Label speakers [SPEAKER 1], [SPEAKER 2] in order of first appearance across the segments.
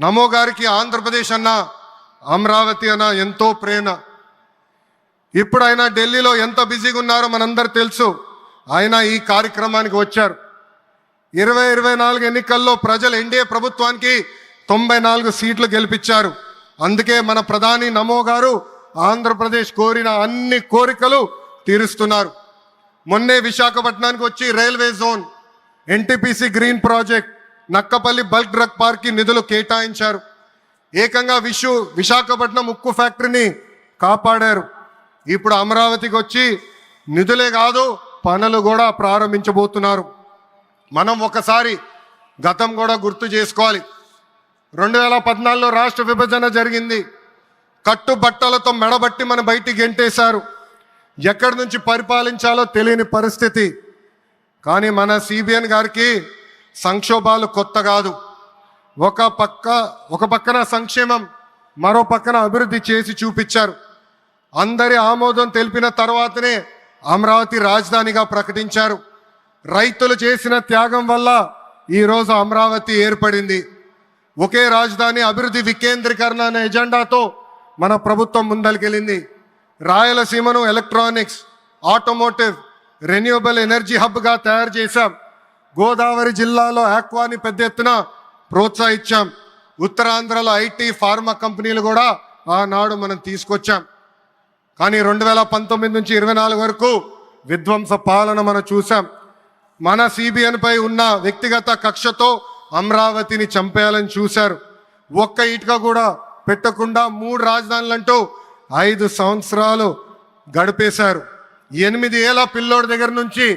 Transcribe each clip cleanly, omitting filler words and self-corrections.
[SPEAKER 1] నమో గారికి ఆంధ్రప్రదేశ్ అన్న, అమరావతి అన్న ఎంతో ప్రేమ. ఇప్పుడు ఆయన ఢిల్లీలో ఎంత బిజీగా ఉన్నారో మనందరూ తెలుసు. ఆయన ఈ కార్యక్రమానికి వచ్చారు. 2024 ఎన్నికల్లో ప్రజలు ఎన్డీఏ ప్రభుత్వానికి 94 సీట్లు గెలిపించారు. అందుకే మన ప్రధాని నమో గారు ఆంధ్రప్రదేశ్ కోరిన అన్ని కోరికలు తీరుస్తున్నారు. మొన్నే విశాఖపట్నానికి వచ్చి railway zone, NTPC green project, Nakkapalli bulk drug పార్క్కి నిధులు కేటాయించారు. ఏకంగా విశాఖపట్నం ఉక్కు ఫ్యాక్టరీని కాపాడారు. ఇప్పుడు అమరావతికి వచ్చి నిధులే కాదు పనులు కూడా ప్రారంభించబోతున్నారు. మనం ఒకసారి గతం కూడా గుర్తు చేసుకోవాలి. 2014లో రాష్ట్ర విభజన జరిగింది. కట్టుబట్టలతో మెడబట్టి మన బయటికి గెంటేశారు. ఎక్కడి నుంచి పరిపాలించాలో తెలియని పరిస్థితి. కానీ మన సిబిఎన్ గారికి సంక్షోభాలు కొత్త కాదు. ఒక పక్కన సంక్షేమం, మరో పక్కన అభివృద్ధి చేసి చూపించారు. అందరి ఆమోదం తెలిపిన తర్వాతనే అమరావతి రాజధానిగా ప్రకటించారు. రైతులు చేసిన త్యాగం వల్ల ఈరోజు అమరావతి ఏర్పడింది. ఒకే రాజధాని, అభివృద్ధి వికేంద్రీకరణ అనే ఎజెండాతో మన ప్రభుత్వం ముందరికెళ్ళింది. రాయలసీమను ఎలక్ట్రానిక్స్, ఆటోమోటివ్, రెన్యూవబుల్ ఎనర్జీ హబ్గా తయారు చేశాం. గోదావరి జిల్లాలో ఆక్వాని పెద్ద ఎత్తున ప్రోత్సహించాం. ఉత్తరాంధ్రలో ఐటీ, ఫార్మా కంపెనీలు కూడా ఆనాడు మనం తీసుకొచ్చాం. కానీ 2019 నుంచి 24 వరకు విధ్వంస పాలన మనం చూసాం. మన సిబిఎన్ పై ఉన్న వ్యక్తిగత కక్షతో అమరావతిని చంపేయాలని చూశారు. ఒక్క ఇటుక కూడా పెట్టకుండా 3 రాజధానులంటూ 5 సంవత్సరాలు గడిపేశారు. 8 ఏళ్ల పిల్లోడి దగ్గర నుంచి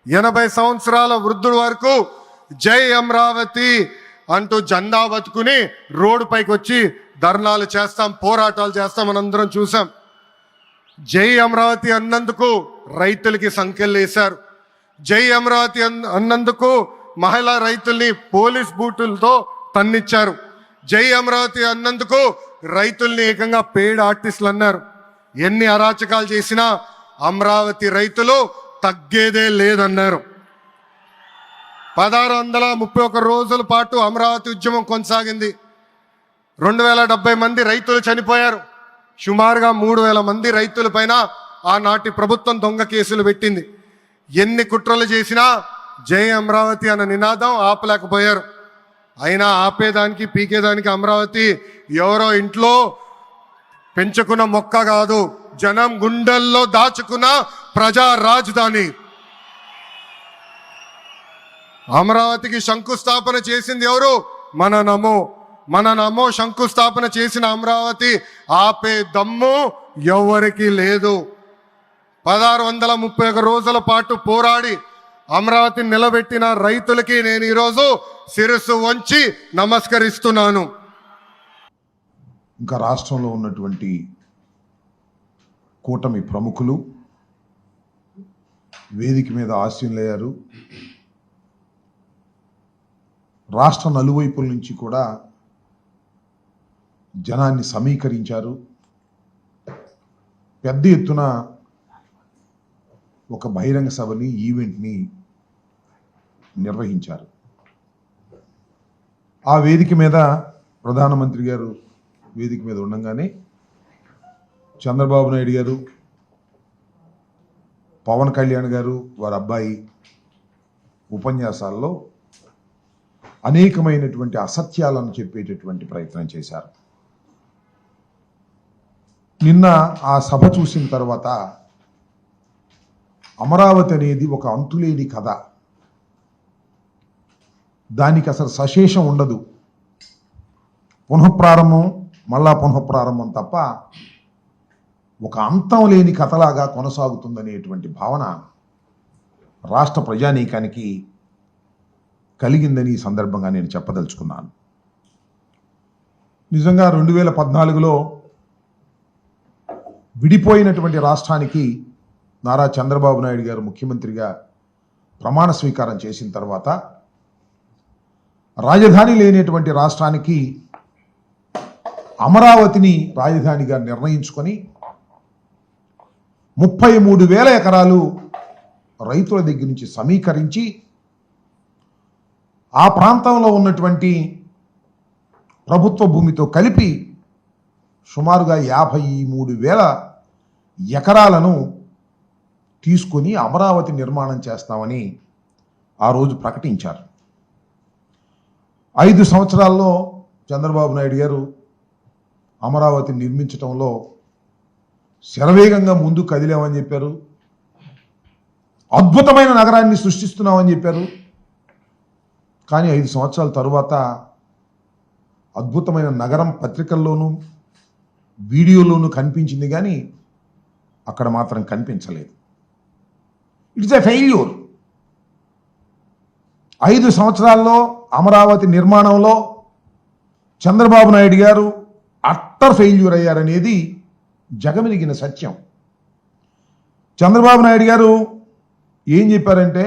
[SPEAKER 1] 80 సంవత్సరాల వృద్ధుల వరకు జై అమరావతి అంటూ జెండా బతుకుని రోడ్డు పైకి వచ్చి ధర్నాలు చేస్తాం, పోరాటాలు చేస్తాం, మనందరం చూసాం. జై అమరావతి అన్నందుకు రైతులకి సంఖ్యలు వేశారు. జై అమరావతి అన్నందుకు మహిళా రైతుల్ని పోలీస్ బూటులతో తన్నిచ్చారు. జై అమరావతి అన్నందుకు రైతుల్ని ఏకంగా పెయిడ్ ఆర్టిస్టులు అన్నారు. ఎన్ని అరాచకాలు చేసినా అమరావతి రైతులు తగ్గేదే లేదన్నారు. 1631 రోజుల పాటు అమరావతి ఉద్యమం కొనసాగింది. 2070 మంది రైతులు చనిపోయారు. సుమారుగా 3000 మంది రైతుల పైన ఆనాటి ప్రభుత్వం దొంగ కేసులు పెట్టింది. ఎన్ని కుట్రలు చేసినా జై అమరావతి అన్న నినాదం ఆపలేకపోయారు. అయినా ఆపేదానికి, పీకేదానికి అమరావతి ఎవరో ఇంట్లో పెంచుకున్న మొక్క కాదు, జనం గుండెల్లో దాచుకున్న ప్రజా రాజధాని. అమరావతికి శంకుస్థాపన చేసింది ఎవరు? మన నమో శంకుస్థాపన చేసిన అమరావతి ఆపే దమ్ము ఎవరికి లేదు. 1631 రోజుల పాటు పోరాడి అమరావతిని నిలబెట్టిన రైతులకి నేను ఈరోజు శిరస్సు వంచి నమస్కరిస్తున్నాను.
[SPEAKER 2] ఇంకా రాష్ట్రంలో ఉన్నటువంటి కూటమి ప్రముఖులు వేదిక మీద ఆశీనులయ్యారు. రాష్ట్ర నలువైపుల నుంచి కూడా జనాన్ని సమీకరించారు. పెద్ద ఎత్తున ఒక బహిరంగ సభని, ఈవెంట్ని నిర్వహించారు. ఆ వేదిక మీద ప్రధానమంత్రి గారు వేదిక మీద ఉండగానే చంద్రబాబు నాయుడు గారు, పవన్ కళ్యాణ్ గారు, వారి అబ్బాయి ఉపన్యాసాల్లో అనేకమైనటువంటి అసత్యాలను చెప్పేటటువంటి ప్రయత్నం చేశారు. నిన్న ఆ సభ చూసిన తర్వాత అమరావతి అనేది ఒక అంతులేని కథ, దానికి అసలు సశేషం ఉండదు, పునఃప్రారంభం మళ్ళా పునఃప్రారంభం తప్ప ఒక అంతం లేని కథలాగా కొనసాగుతుందనేటువంటి భావన రాష్ట్ర ప్రజానీకానికి కలిగిందని ఈ సందర్భంగా నేను చెప్పదలుచుకున్నాను. నిజంగా 2014లో విడిపోయినటువంటి రాష్ట్రానికి నారా చంద్రబాబు నాయుడు గారు ముఖ్యమంత్రిగా ప్రమాణ స్వీకారం చేసిన తర్వాత రాజధాని లేనటువంటి రాష్ట్రానికి అమరావతిని రాజధానిగా నిర్ణయించుకొని 33,000 ఎకరాలు రైతుల దగ్గర నుంచి సమీకరించి ఆ ప్రాంతంలో ఉన్నటువంటి ప్రభుత్వ భూమితో కలిపి సుమారుగా 53,000 ఎకరాలను తీసుకొని అమరావతి నిర్మాణం చేస్తామని ఆ రోజు ప్రకటించారు. 5 సంవత్సరాల్లో చంద్రబాబు నాయుడు గారు అమరావతిని నిర్మించడంలో శరవేగంగా ముందు కదిలామని చెప్పారు. అద్భుతమైన నగరాన్ని సృష్టిస్తున్నామని చెప్పారు. కానీ 5 సంవత్సరాల తరువాత అద్భుతమైన నగరం పత్రికల్లోనూ వీడియోలోనూ కనిపించింది, కానీ అక్కడ మాత్రం కనిపించలేదు. It's a failure. 5 సంవత్సరాల్లో అమరావతి నిర్మాణంలో చంద్రబాబు నాయుడు గారు అట్టర్ ఫెయిల్యూర్ అయ్యారనేది జగమెరిగిన సత్యం. చంద్రబాబు నాయుడు గారు ఏం చెప్పారంటే,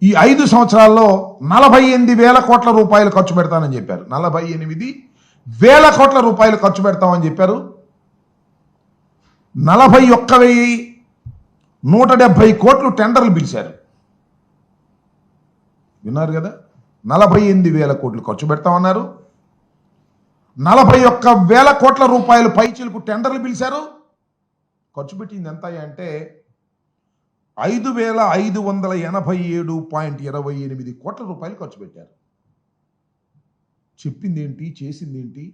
[SPEAKER 2] ఈ 5 సంవత్సరాల్లో 48,000 కోట్ల రూపాయలు ఖర్చు పెడతానని చెప్పారు. 48,000 కోట్ల రూపాయలు ఖర్చు పెడతామని చెప్పారు. 41,170 కోట్లు టెండర్లు పిలిచారు. విన్నారు కదా, 48,000 కోట్లు ఖర్చు పెడతామన్నారు. 41,000 కోట్ల రూపాయలు పైచిలకు టెండర్లు పిలిచారు. ఖర్చు పెట్టింది ఎంత అంటే 5,587.28 కోట్ల రూపాయలు ఖర్చు పెట్టారు. చెప్పింది ఏంటి, చేసింది ఏంటి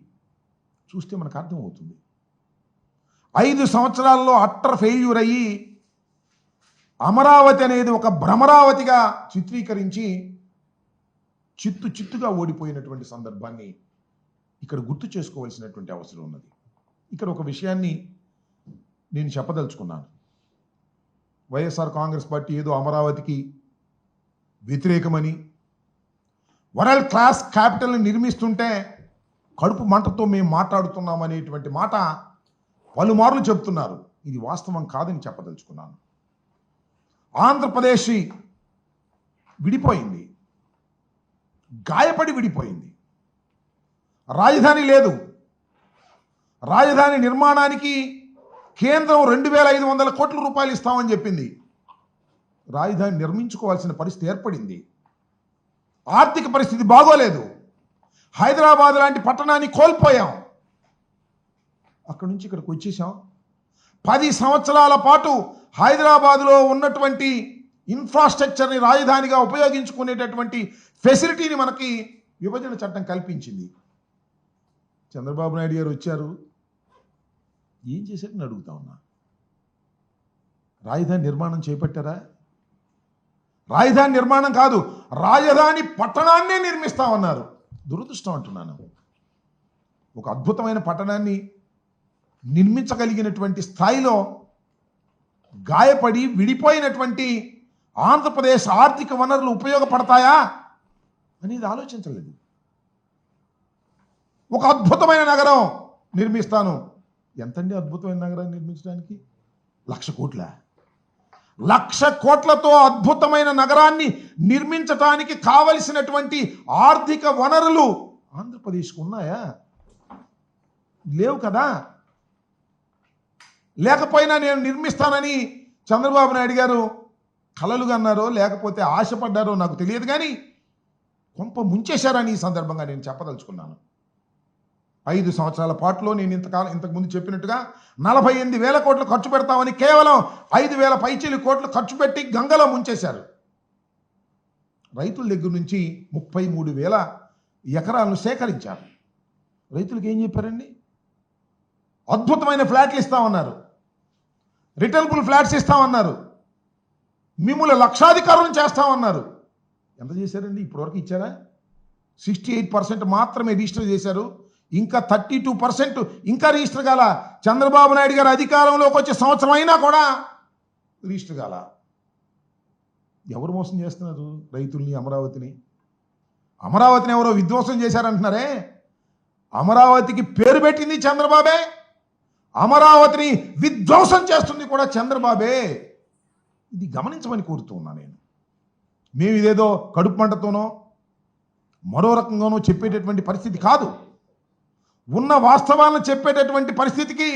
[SPEAKER 2] చూస్తే మనకు అర్థమవుతుంది. 5 సంవత్సరాల్లో అట్టర్ ఫెయిల్యూర్ అయ్యి అమరావతి అనేది ఒక భ్రమరావతిగా చిత్రీకరించి చిత్తుగా ఓడిపోయినటువంటి సందర్భాన్ని ఇక్కడ గుర్తు చేసుకోవాల్సినటువంటి అవసరం ఉన్నది. ఇక్కడ ఒక విషయాన్ని నేను చెప్పదలుచుకున్నాను. వైఎస్ఆర్ కాంగ్రెస్ పార్టీ ఏదో అమరావతికి వ్యతిరేకమని, వరల్డ్ క్లాస్ క్యాపిటల్ని నిర్మిస్తుంటే కడుపు మంటతో మేము మాట్లాడుతున్నామనేటువంటి మాట పలుమార్లు చెప్తున్నారు. ఇది వాస్తవం కాదని చెప్పదలుచుకున్నాను. ఆంధ్రప్రదేశ్ విడిపోయింది, గాయపడి విడిపోయింది. రాజధాని లేదు. రాజధాని నిర్మాణానికి కేంద్రం 2,500 కోట్ల రూపాయలు ఇస్తామని చెప్పింది. రాజధాని నిర్మించుకోవాల్సిన పరిస్థితి ఏర్పడింది. ఆర్థిక పరిస్థితి బాగోలేదు. హైదరాబాద్ లాంటి పట్టణాన్ని కోల్పోయాం. అక్కడి నుంచి ఇక్కడికి వచ్చేసాం. 10 సంవత్సరాల పాటు హైదరాబాదులో ఉన్నటువంటి ఇన్ఫ్రాస్ట్రక్చర్ని రాజధానిగా ఉపయోగించుకునేటటువంటి ఫెసిలిటీని మనకి విభజన చట్టం కల్పించింది. చంద్రబాబు నాయుడు గారు వచ్చారు, ఏం చేశారని అడుగుతా ఉన్నా. రాజధాని నిర్మాణం చేపట్టారా? రాజధాని నిర్మాణం కాదు, రాజధాని పట్టణాన్నే నిర్మిస్తామన్నారు. దురదృష్టం అంటున్నాను. ఒక అద్భుతమైన పట్టణాన్ని నిర్మించగలిగినటువంటి స్థాయిలో గాయపడి విడిపోయినటువంటి ఆంధ్రప్రదేశ్ ఆర్థిక వనరులు ఉపయోగపడతాయా అనేది ఆలోచించలేదు. ఒక అద్భుతమైన నగరం నిర్మిస్తాను. ఎంతండి అద్భుతమైన నగరాన్ని నిర్మించడానికి? 1,00,000 కోట్ల. 1,00,000 కోట్లతో అద్భుతమైన నగరాన్ని నిర్మించడానికి కావలసినటువంటి ఆర్థిక వనరులు ఆంధ్రప్రదేశ్కు ఉన్నాయా? లేవు కదా. లేకపోయినా నేను నిర్మిస్తానని చంద్రబాబు నాయుడు గారు కలలుగా అన్నారో లేకపోతే ఆశపడ్డారో నాకు తెలియదు, కానీ కొంప ముంచేశారని ఈ సందర్భంగా నేను చెప్పదలుచుకున్నాను. 5 సంవత్సరాల పాటులో నేను ఇంతకుముందు చెప్పినట్టుగా 48,000 కోట్లు ఖర్చు పెడతామని కేవలం 5,000 పైచీలు కోట్లు ఖర్చు పెట్టి గంగలో ముంచేశారు. రైతుల దగ్గర నుంచి 33,000 ఎకరాలను సేకరించారు. రైతులకు ఏం చెప్పారండి? అద్భుతమైన ఫ్లాట్లు ఇస్తామన్నారు, రిటర్నబుల్ ఫ్లాట్స్ ఇస్తామన్నారు, మిమ్మల్ని లక్షాధికారులను చేస్తామన్నారు. ఎంత చేశారండి? ఇప్పటివరకు ఇచ్చారా? 68% మాత్రమే రిజిస్టర్ చేశారు. ఇంకా 32% ఇంకా రిజిస్టర్ కాల. చంద్రబాబు నాయుడు గారు అధికారంలోకి వచ్చే సంవత్సరం అయినా కూడా రిజిస్టర్ కాల. ఎవరు మోసం చేస్తున్నారు రైతుల్ని, అమరావతిని? అమరావతిని ఎవరో విధ్వంసం చేశారంటున్నారే. అమరావతికి పేరు పెట్టింది చంద్రబాబే, అమరావతిని విధ్వంసం చేస్తుంది కూడా చంద్రబాబే. ఇది గమనించమని కోరుతూ ఉన్నా నేను. మేము ఇదేదో కడుపు మంటతోనో మరో రకంగానో చెప్పేటటువంటి పరిస్థితి కాదు. ఉన్న వాస్తవాలను చెప్పేటటువంటి పరిస్థితికి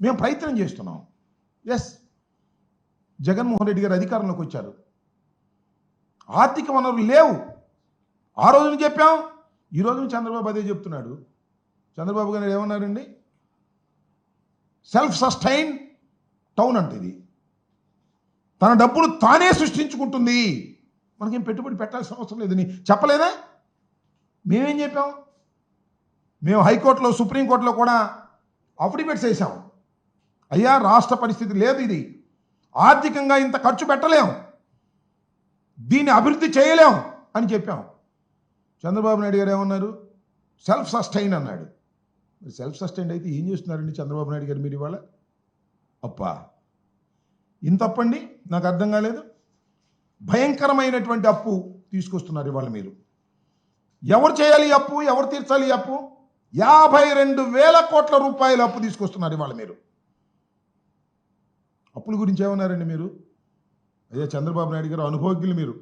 [SPEAKER 2] మేము ప్రయత్నం చేస్తున్నాం. ఎస్, జగన్మోహన్ రెడ్డి గారు అధికారంలోకి వచ్చారు, ఆర్థిక వనరులు లేవు. ఆ రోజున చెప్పాం, ఈరోజు చంద్రబాబు అదే చెప్తున్నాడు. చంద్రబాబు గారు ఏమన్నారండి? సెల్ఫ్ సస్టైన్ టౌన్ అంటే ఇది తన డబ్బులు తానే సృష్టించుకుంటుంది, మనకేం పెట్టుబడి పెట్టాల్సిన అవసరం లేదని చెప్పలేదా? మేమేం చెప్పాం? మేము హైకోర్టులో సుప్రీంకోర్టులో కూడా అఫిడవిట్స్ వేసాం. అయ్యా రాష్ట్ర పరిస్థితి లేదు, ఇది ఆర్థికంగా ఇంత ఖర్చు పెట్టలేం, దీన్ని అభివృద్ధి చేయలేం అని చెప్పాం. చంద్రబాబు నాయుడు గారు ఏమన్నారు? సెల్ఫ్ సస్టైన్ అన్నాడు. మరి సెల్ఫ్ సస్టైన్ అయితే ఏం చేస్తున్నారండి చంద్రబాబు నాయుడు గారు మీరు ఇవాళ? అప్పా ఇంత తప్పండి, నాకు అర్థం కాలేదు. భయంకరమైనటువంటి అప్పు తీసుకొస్తున్నారు ఇవాళ మీరు. ఎవరు చేయాలి ఈ అప్పు? ఎవరు తీర్చాలి ఈ అప్పు? 52,000 కోట్ల రూపాయల అప్పు తీసుకొస్తున్నారు ఇవాళ మీరు. అప్పుల గురించి ఏమన్నారండి మీరు? అయ్యా చంద్రబాబు నాయుడు గారు అనుభవజ్ఞులు మీరు.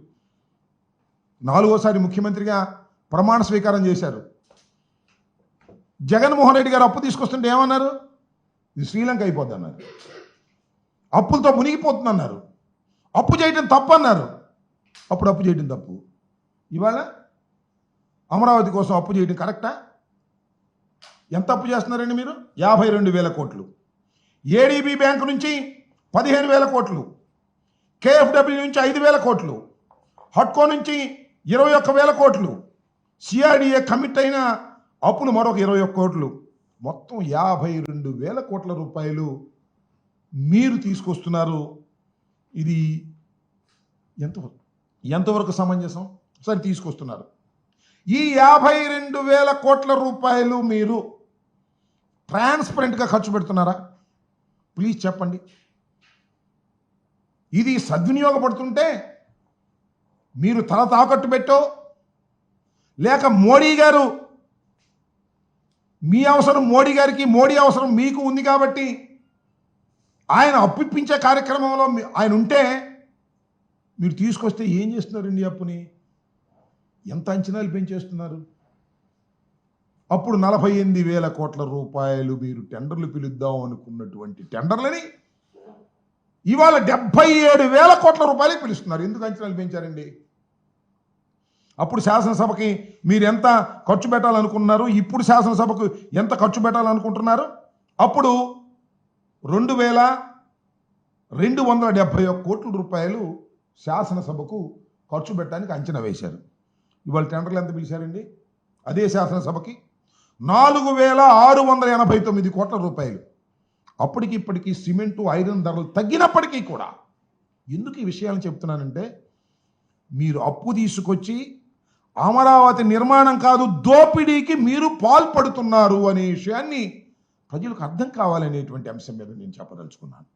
[SPEAKER 2] 4వసారి ముఖ్యమంత్రిగా ప్రమాణ స్వీకారం చేశారు. జగన్మోహన్ రెడ్డి గారు అప్పు తీసుకొస్తుంటే ఏమన్నారు? ఇది శ్రీలంక అయిపోద్ది అన్నారు. అప్పులతో మునిగిపోతుందన్నారు. అప్పు చేయటం తప్పు అన్నారు. అప్పుడు అప్పు చేయటం తప్పు. ఇవాళ అమరావతి కోసం అప్పు చేయటం కరెక్టా? ఎంత అప్పు చేస్తున్నారండి మీరు? 52,000 కోట్లు. ఏడీబీ బ్యాంకు నుంచి 15,000 కోట్లు, కేఎఫ్డబ్ల్యూ నుంచి 5,000 కోట్లు, హట్కో నుంచి 21,000 కోట్లు, సిఆర్డీఏ కమిట్ అయిన అప్పులు మరొక 21 కోట్లు, మొత్తం 52,000 కోట్ల రూపాయలు మీరు తీసుకొస్తున్నారు. ఇది ఎంతవరకు సమంజసం? సరే తీసుకొస్తున్నారు. ఈ 52,000 కోట్ల రూపాయలు మీరు ట్రాన్స్పరెంట్గా ఖర్చు పెడుతున్నారా? ప్లీజ్ చెప్పండి. ఇది సద్వినియోగపడుతుంటే మీరు తల తాకట్టు పెట్టో, లేక మోడీ గారు మీ అవసరం మోడీ గారికి, మోడీ అవసరం మీకు ఉంది కాబట్టి ఆయన అప్పిప్పించే కార్యక్రమంలో ఆయన ఉంటే మీరు తీసుకొస్తే ఏం చేస్తున్నారండి అప్పుని? ఎంత అంచనాలు పెంచేస్తున్నారు? అప్పుడు 48,000 కోట్ల రూపాయలు మీరు టెండర్లు పిలుద్దాం అనుకున్నటువంటి టెండర్లని ఇవాళ 77,000 కోట్ల రూపాయలకి పిలుస్తున్నారు. ఎందుకు అంచనాలు పెంచారండి? అప్పుడు శాసనసభకి మీరు ఎంత ఖర్చు పెట్టాలనుకున్నారు, ఇప్పుడు శాసనసభకు ఎంత ఖర్చు పెట్టాలనుకుంటున్నారు? అప్పుడు 2,271 కోట్ల రూపాయలు శాసనసభకు ఖర్చు పెట్టడానికి అంచనా వేశారు. ఇవాళ టెండర్లు ఎంత పిలిచారండి? అదే శాసనసభకి 4,689 కోట్ల రూపాయలు. అప్పటికి ఇప్పటికీ సిమెంటు, ఐరన్ ధరలు తగ్గినప్పటికీ కూడా ఎందుకు ఈ విషయాలను చెప్తున్నానంటే, మీరు అప్పు తీసుకొచ్చి అమరావతి నిర్మాణం కాదు దోపిడీకి మీరు పాల్పడుతున్నారు అనే విషయాన్ని ప్రజలకు అర్థం కావాలనేటువంటి అంశం మీద నేను చెప్పదలుచుకున్నాను.